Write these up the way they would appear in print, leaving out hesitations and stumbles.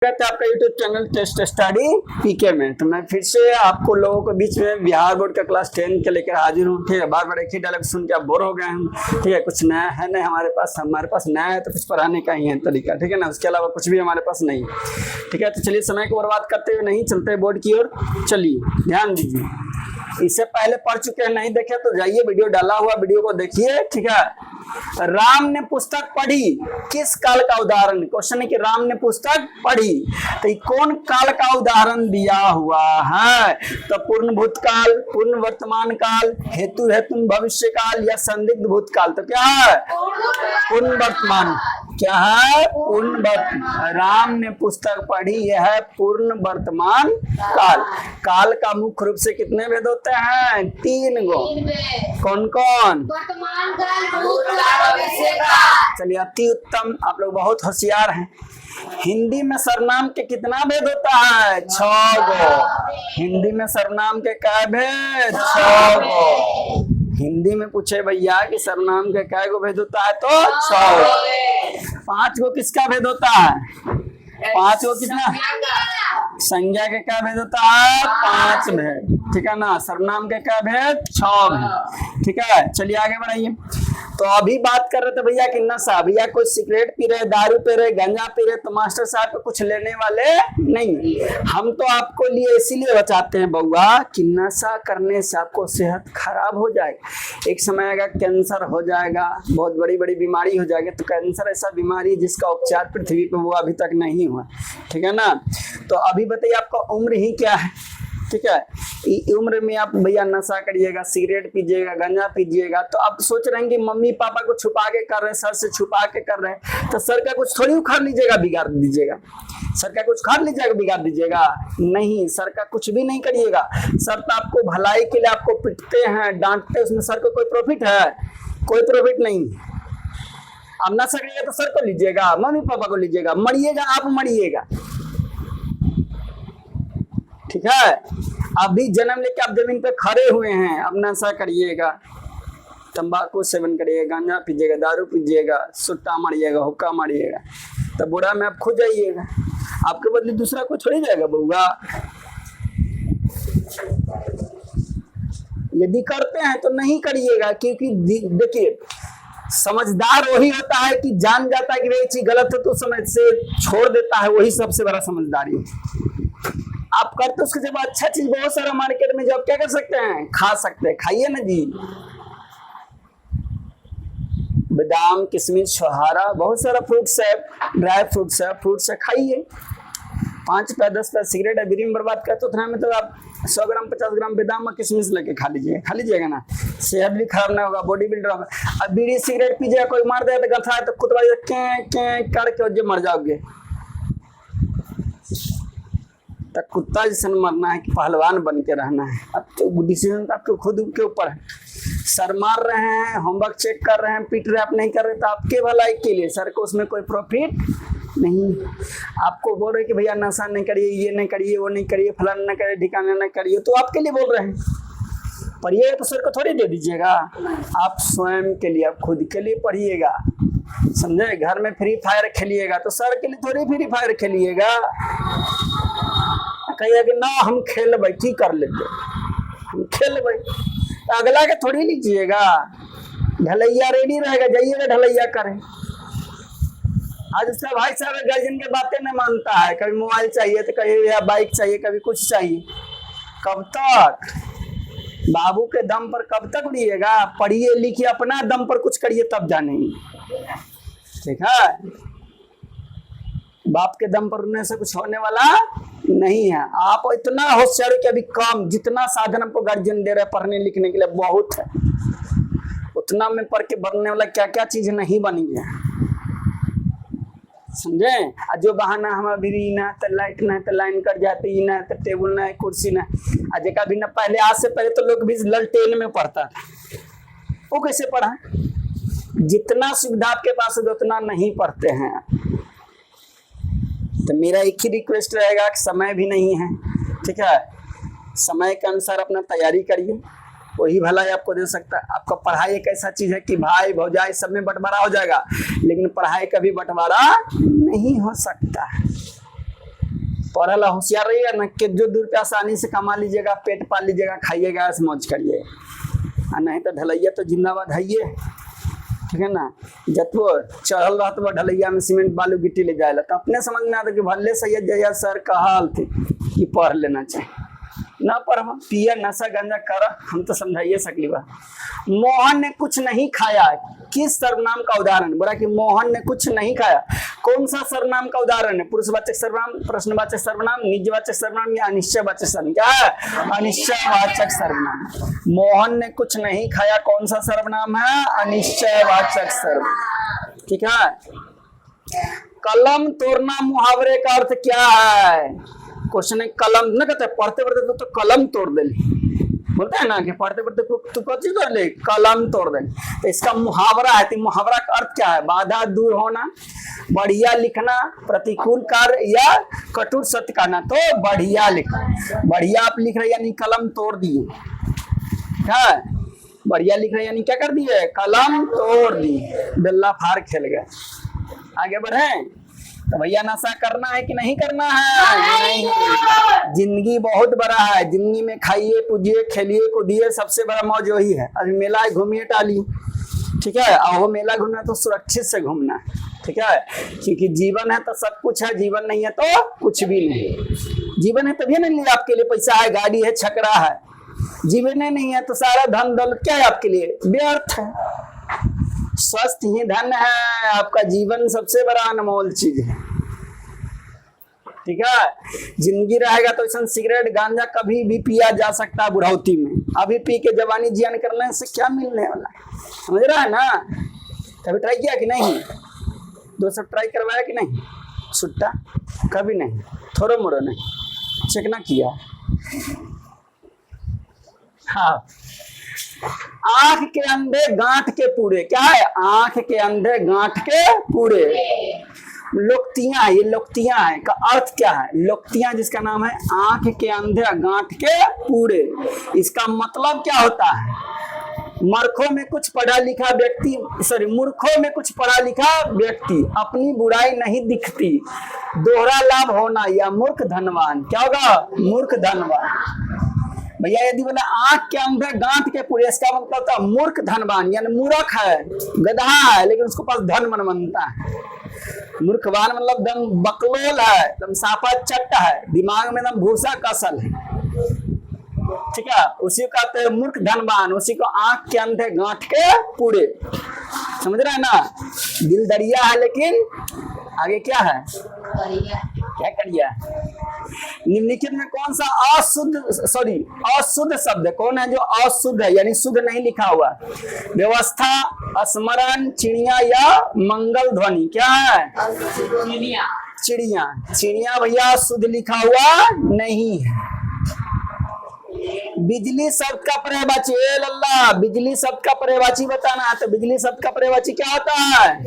आपका YouTube channel test study पीके में। तो मैं फिर से आपको लोगों के बीच में बिहार बोर्ड का क्लास 10 के लेकर हाजिर हूँ। ठीक है, बार बार एक ही डायलॉग सुन के आप बोर हो गए हैं। ठीक है, कुछ नया है नहीं हमारे पास नया है तो कुछ पढ़ाने का ही है तरीका। ठीक है ना, उसके अलावा कुछ भी हमारे पास नहीं। ठीक है, तो चलिए समय को बर्बाद करते हुए नहीं चलते बोर्ड की ओर। चलिए ध्यान दीजिए, इससे पहले पढ़ चुके हैं, नहीं देखे तो जाइए वीडियो डाला हुआ वीडियो को देखिए। ठीक है, राम ने पुस्तक पढ़ी किस काल का उदाहरण। क्वेश्चन है कि राम ने पुस्तक पढ़ी तो ये कौन काल का उदाहरण दिया हुआ है। तो पूर्ण भूतकाल, पूर्ण वर्तमान काल, हेतु हेतु भविष्य काल या संदिग्ध भूतकाल। तो क्या है? पूर्ण वर्तमान। क्या है? पूर्ण वर्तमान। राम ने पुस्तक पढ़ी, यह है पूर्ण वर्तमान काल। काल का मुख्य रूप से कितने भेद होते हैं? 3 गो। कौन कौन? वर्तमान काल, भूतकाल, भविष्य काल। चलिए अति उत्तम, आप लोग बहुत होशियार हैं। हिंदी में सर्वनाम के कितना भेद होता है? 6 गो। हिंदी में सर्वनाम के क्या भेद? 6 गो। हिंदी में पूछे भैया कि सर्वनाम के क्या गो भेद होता है? तो 6 गो। 5 गो किसका भेद होता है? 5 गो कितना? संज्ञा के क्या भेद होता है? 5 भेद। ठीक है ना, सर्वनाम के क्या भेद? 6 भेद। ठीक है, चलिए आगे बढ़ाइए। तो अभी बात कर रहे थे भैया कि नशा, भैया कोई सिगरेट पी रहे, दारू पी रहे, गांजा पी रहे तो मास्टर साहब को कुछ लेने वाले नहीं। हम तो आपको लिए इसीलिए बचाते हैं बउआ कि नशा करने से आपको सेहत खराब हो जाएगा। एक समय आएगा कैंसर हो जाएगा, बहुत बड़ी बड़ी बीमारी हो जाएगी। तो कैंसर ऐसा बीमारी जिसका उपचार पृथ्वी पर वो अभी तक नहीं हुआ। ठीक है ना, तो अभी बताइए आपका उम्र ही क्या है। ठीक है, उम्र में आप भैया नशा करिएगा, सिगरेट पीजिएगा, गांजा पीजिएगा, तो आप सोच रहे हैं कि मम्मी पापा को छुपा के कर रहे हैं, सर से छुपा के कर रहे हैं, तो सर का कुछ थोड़ी उखाड़ लीजिएगा बिगाड़ दीजिएगा। सर का कुछ खाड़ लीजिएगा बिगाड़ दीजिएगा? नहीं, सर का कुछ भी नहीं करिएगा। सर तो आपको भलाई के लिए आपको पिटते हैं, डांटते हैं, उसमें सर को कोई प्रॉफिट है? कोई प्रॉफिट नहीं। आप नशा करिएगा तो सर को लीजिएगा, मम्मी पापा को लीजिएगा, मरिएगा आप, मरिएगा। ठीक है, अभी जन्म लेके आप जमीन पे खड़े हुए हैं, अब नशा करिएगा, तंबाकू सेवन करिएगा, गांजा पीजिएगा, दारू पीजिएगा, सुट्टा मारिएगा, हुक्का मारिएगा, तो बुरा में आप खो जाइएगा। आपके बदले दूसरा कोई छोड़ जाएगा बउआ। यदि करते हैं तो नहीं करिएगा, क्योंकि देखिए समझदार वही होता है कि जान जाता है कि ये चीज गलत है तो समय से छोड़ देता है, वही सबसे बड़ा समझदारी है। आप करते उसके जब अच्छा चीज बहुत सारा मार्केट में जो आप क्या कर सकते हैं? खा सकते हैं, खाइए ना जी। बादाम, किशमिश, छोहारा, बहुत सारा फ्रूट्स है, ड्राई फ्रूट्स है, खाइए। 5 रुपया 10 रुपया सिगरेट है, बीड़ी में बर्बाद करते उतना में तो आप 100 ग्राम 50 ग्राम बादाम और किशमिश लेके खा लीजिएगा ना, सेहत भी खराब ना होगा, बॉडी बिल्डर होगा। अब बीड़ी सिगरेट पीजिएगा, कोई मार देगा तो गथा है तो कुतवा करके मर जाओगे। तक कुत्ता जैसे मरना है कि पहलवान बन के रहना है। अब तो डिसीजन तो आपके खुद के ऊपर है। सर मार रहे हैं, होमवर्क चेक कर रहे हैं, पीट रहे, आप नहीं कर रहे तो आपके भलाई के लिए, सर को उसमें कोई प्रॉफिट नहीं। आपको बोल रहे कि भैया नशा नहीं करिए, ये नहीं करिए, वो नहीं करिए, फलाना नहीं करिए, ठिकाना नहीं करिए, तो आपके लिए बोल रहे हैं। पढ़िएगा तो सर को थोड़ी दे दीजिएगा, आप स्वयं के लिए, आप खुद के लिए पढ़िएगा, समझे। घर में फ्री फायर खेलिएगा तो सर के लिए थोड़ी फ्री फायर खेलिएगा। कहिए कि ना हम खेल भाई, की कर लेते हम खेल भाई, तो अगला के थोड़ी लीजिएगा। ढलैया रेडी रहेगा, जाइएगा ढलैया करें। आज इसका भाई साहब गार्जियन के बातें नहीं मानता है, कभी मोबाइल चाहिए तो कभी या बाइक चाहिए, कभी कुछ चाहिए। कब तक बाबू के दम पर कब तक उड़िएगा? पढ़िए लिखिए, अपना दम पर कुछ करिए तब जानेंगे। ठीक है, बाप के दम पर उड़ने से कुछ होने वाला नहीं है। आप इतना होशियार कि अभी कम, जितना साधन आपको गार्जियन दे रहे हैं पढ़ने लिखने के लिए बहुत है, उतना में पढ़ के बनने वाला क्या क्या चीज नहीं बनी है, समझे। जो बहाना हम अभी ना तो लाइट ना तो लाइन कट जाती ना तो टेबल ना कुर्सी ना, अजय का भी ना। पहले आज से पहले तो लोग भी ललटेन में पढ़ता था, वो कैसे पढ़ा? जितना सुविधा आपके पास है उतना नहीं पढ़ते हैं। तो मेरा एक ही रिक्वेस्ट रहेगा कि समय भी नहीं है, ठीक है, समय के अनुसार अपना तैयारी करिए, वही भलाई आपको दे सकता है। आपका पढ़ाई एक ऐसा चीज है कि भाई भौजाई सब में बंटवारा हो जाएगा, लेकिन पढ़ाई का भी बंटवारा नहीं हो सकता है। पढ़ला होशियार रहिएगा ना कि जो 2 रुपया आसानी से कमा लीजिएगा, पेट पाल लीजिएगा, खाइएगा, ऐसे मौज करिए। और नहीं तो ढलैया तो जिंदाबाद है ये, ठीक है ना। जब वो चढ़ल रहा तो ढलैया में सीमेंट बालू गिट्टी ले जाएगा तो अपने समझ में आता कि भले सैयद जया सर का हाल थे कि पढ़ लेना चाहिए ना, पर पिया नशा गंजा कर, हम तो समझाइए सकली बा। मोहन ने कुछ नहीं खाया, किस सर्वनाम का उदाहरण? बोला कि मोहन ने कुछ नहीं खाया, कौन सा सर्वनाम का उदाहरण है? पुरुषवाचक सर्वनाम, प्रश्नवाचक सर्वनाम, निजवाचक सर्वनाम या अनिश्चयवाचक सर्वनाम? क्या है? अनिश्चयवाचक सर्वनाम। मोहन ने कुछ नहीं खाया कौन सा सर्वनाम है? अनिश्चयवाचक सर्वनाम, ठीक है। कलम तोड़ना मुहावरे का अर्थ क्या है? क्वेश्चन है कलम न कहते पढ़ते पढ़ते तो कलम तोड़ दे, बोलते हैं ना कि पढ़ते पढ़ते तू कौन चीज तोड़ ले? कलम तोड़ दे। तो इसका मुहावरा है, तो मुहावरा का अर्थ क्या है? बाधा दूर होना, बढ़िया लिखना, प्रतिकूल कार्य या कठोर सत्य कहना। तो बढ़िया लिखना, बढ़िया आप लिख रहे यानी कलम तोड़ दिए, है बढ़िया लिख रहे यानी क्या कर दिए? कलम तोड़ दी, बिल्ला फार खेल गए। आगे बढ़े तो भैया नशा करना है कि नहीं करना है? नहीं। जिंदगी बहुत बड़ा है, जिंदगी में खाइए, पूजिए, खेलिए, कूदिए, सबसे बड़ा मौज वही है। अभी मेला घूमिए टालिए, ठीक है। और वो मेला घूमना तो सुरक्षित से घूमना है, ठीक है, क्योंकि जीवन है तो सब कुछ है, जीवन नहीं है तो कुछ भी नहीं। जीवन है तभी नहीं आपके लिए पैसा है, गाड़ी है, छकड़ा है। जीवन नहीं है तो सारा धन दौलत क्या है आपके लिए? व्यर्थ है। स्वस्थ ही धन है, आपका जीवन सबसे बड़ा अनमोल चीज है, ठीक है। जिंदगी रहेगा तो ऐसा सिगरेट गांजा कभी भी पिया जा सकता है बुढ़ौती में, अभी पी के जवानी जियान करने से क्या मिलने वाला है? समझ रहा है ना। कभी ट्राई किया कि नहीं? दोस्त ट्राई करवाया कि नहीं? सुट्टा कभी नहीं, थोड़ा मोड़ा नहीं, चेक ना किया। हाँ, आंख के अंधे गांठ के पूरे, क्या है? आंख के अंधे गांठ के पूरे। लोक्तियां, ये लोक्तियां है का अर्थ क्या है? लोक्तियां जिसका नाम है आंख के अंधे गांठ के पूरे, इसका मतलब क्या होता है? मूर्खों में कुछ पढ़ा लिखा व्यक्ति अपनी बुराई नहीं दिखती, दोहरा लाभ होना या मूर्ख धनवान। क्या होगा? मूर्ख धनवान। भैया यदि बोला आंख के अंदर गांठ के पूरे, इसका मतलब होता है मूर्ख धनवान, यानी मूर्ख है, गधा है, लेकिन उसके पास धन मनता है। मूर्खवान मतलब दम बकलोल है, दम साफा चट्टा है, दिमाग में दम भूसा कसल है, ठीक है। उसी को कहते हैं मूर्ख धनवान, उसी को आंख के अंधे गांठ के पूरे। समझ रहे हैं ना। दिल दरिया है लेकिन आगे क्या है? क्या करिया? निम्नलिखित में कौन सा अशुद्ध शब्द कौन है जो अशुद्ध है यानी शुद्ध नहीं लिखा हुआ? व्यवस्था, स्मरण, चिड़िया या मंगल ध्वनि? क्या है? चिड़िया। चिड़िया भैया शुद्ध लिखा हुआ नहीं है। बिजली शब्द का पर्यायवाची, लल्ला बिजली शब्द का पर्यायवाची बताना है, तो बिजली शब्द का पर्यायवाची क्या होता है?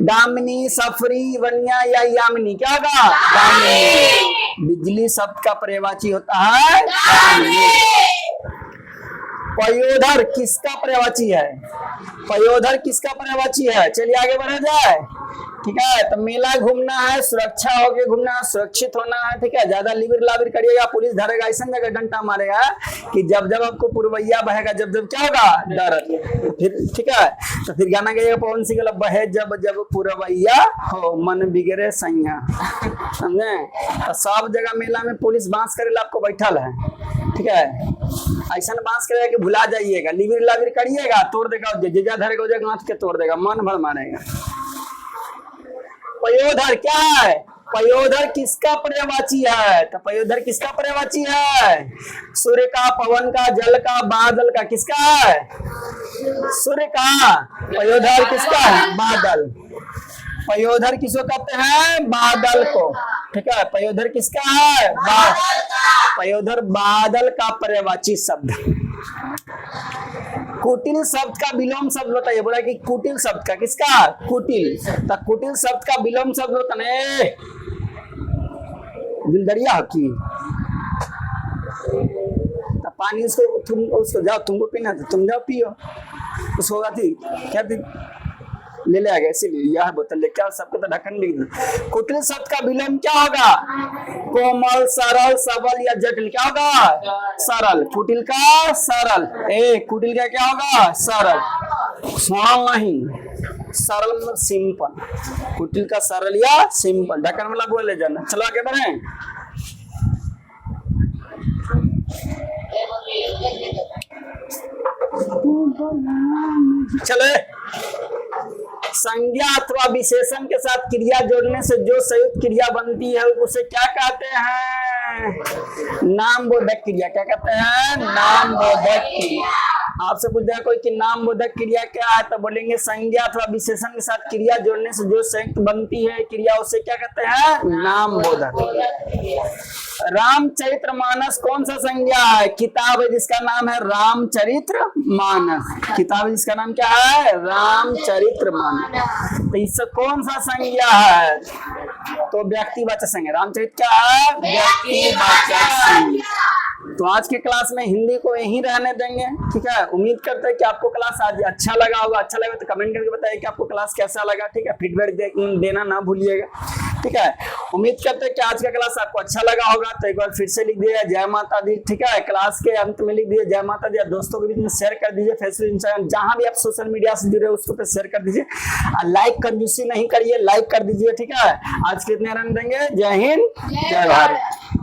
दामिनी, सफरी, वनिया या यामिनी? क्या होगा? दामिनी। बिजली शब्द का पर्यायवाची होता है दामिनी। पयोधर किसका पर्यायवाची है? पयोधर किसका पर्यायवाची है? चलिए आगे बढ़ा जाए, ठीक है। तो मेला घूमना है, सुरक्षा होके घूमना है, सुरक्षित होना है, ठीक है। ज्यादा लिबिर लाबिर करिएगा, पुलिस धरेगा, ऐसा जगह डंटा मारेगा कि जब जब आपको पुरवैया बहेगा, जब जब क्या होगा? डर। फिर ठीक है, तो फिर गाना गाइएगा पवन सिंह का, बहे जब जब पुरवैया हो मन बिगड़े सैया, समझे। तो सब जगह मेला में पुलिस बांस करेला आपको बैठल है, ठीक है। ऐसा बांस करेगा कि भुला जाइएगा, लिबिर लाबिर करिएगा, तोड़ देगा, जेजा धरेगा उजा गांठ के तोड़ देगा, मन भर मारेगा। पयोधर क्या है? पयोधर किसका पर्यायवाची है? तो पयोधर किसका पर्यायवाची है? सूर्य का, पवन का, जल का, बादल का। किसका है? सूर्य का। पयोधर किसका है? बादल। पयोधर किसको कहते हैं? बादल को, ठीक है। पयोधर किसका है? पयोधर बादल का पर्यायवाची शब्द। कुटिल शब्द का विलोम शब्द बताइए। बोला कि कुटिल शब्द का, किसका? कुटिल। तो कुटिल शब्द का विलोम शब्द होता है दिलदरिया की। तो पानी उसको जाओ, तुमको पीना तो तुम जाओ पियो, उसको थी क्या थी ले ले आ गया, इसीलिए यह बोतल लेके आओ, सबके तो ढक्कन लिख दो। कुटिल शब्द का विलोम क्या होगा? कोमल, सरल, सबल या जटिल। क्या होगा? सरल। कुटिल का सरल, कुटिल का क्या होगा? सरल, सरल नहीं, सरल मतलब सिंपल। कुटिल का सरल या सिंपल, ढक्कन वाला बोले जाना। चलो आगे बढ़े। चले, संज्ञा अथवा विशेषण के साथ क्रिया जोड़ने से जो संयुक्त क्रिया बनती है उसे क्या कहते हैं? नामबोधक क्रिया। क्या कहते हैं? नामबोधक क्रिया। आपसे पूछ दिया कोई कि नामबोधक क्रिया क्या है, तो बोलेंगे संज्ञा अथवा विशेषण के साथ क्रिया जोड़ने से जो संयुक्त बनती है क्रिया उसे क्या कहते हैं? नामबोधक। रामचरितमानस कौन सा संज्ञा है? किताब है जिसका नाम है रामचरितमानस। किताब है जिसका नाम क्या है? रामचरितमानस। तो इससे कौन सा संज्ञा है? तो व्यक्तिवाचक संज्ञा। रामचरित क्या है? व्यक्तिवाचक संज्ञा। तो आज के क्लास में हिंदी को यहीं रहने देंगे, ठीक है। उम्मीद करते हैं कि आपको क्लास आज अच्छा लगा होगा। अच्छा लगा तो कमेंट करके बताइए कि आपको क्लास कैसा लगा, ठीक है। फीडबैक देना ना भूलिएगा, ठीक है। उम्मीद करते हैं कि आज का क्लास आपको अच्छा लगा होगा। तो एक बार फिर से लिख दीजिए जय माता दी, ठीक है। क्लास के अंत में लिख दीजिए जय माता दी, दोस्तों के बीच में शेयर कर दीजिए, फेसबुक, इंस्टाग्राम, जहां भी आप सोशल मीडिया से जुड़े उसको पे शेयर कर दीजिए। लाइक कंजूसी नहीं करिए, लाइक कर दीजिए, ठीक है। आज के इतने रन देंगे। जय हिंद, जय भारत।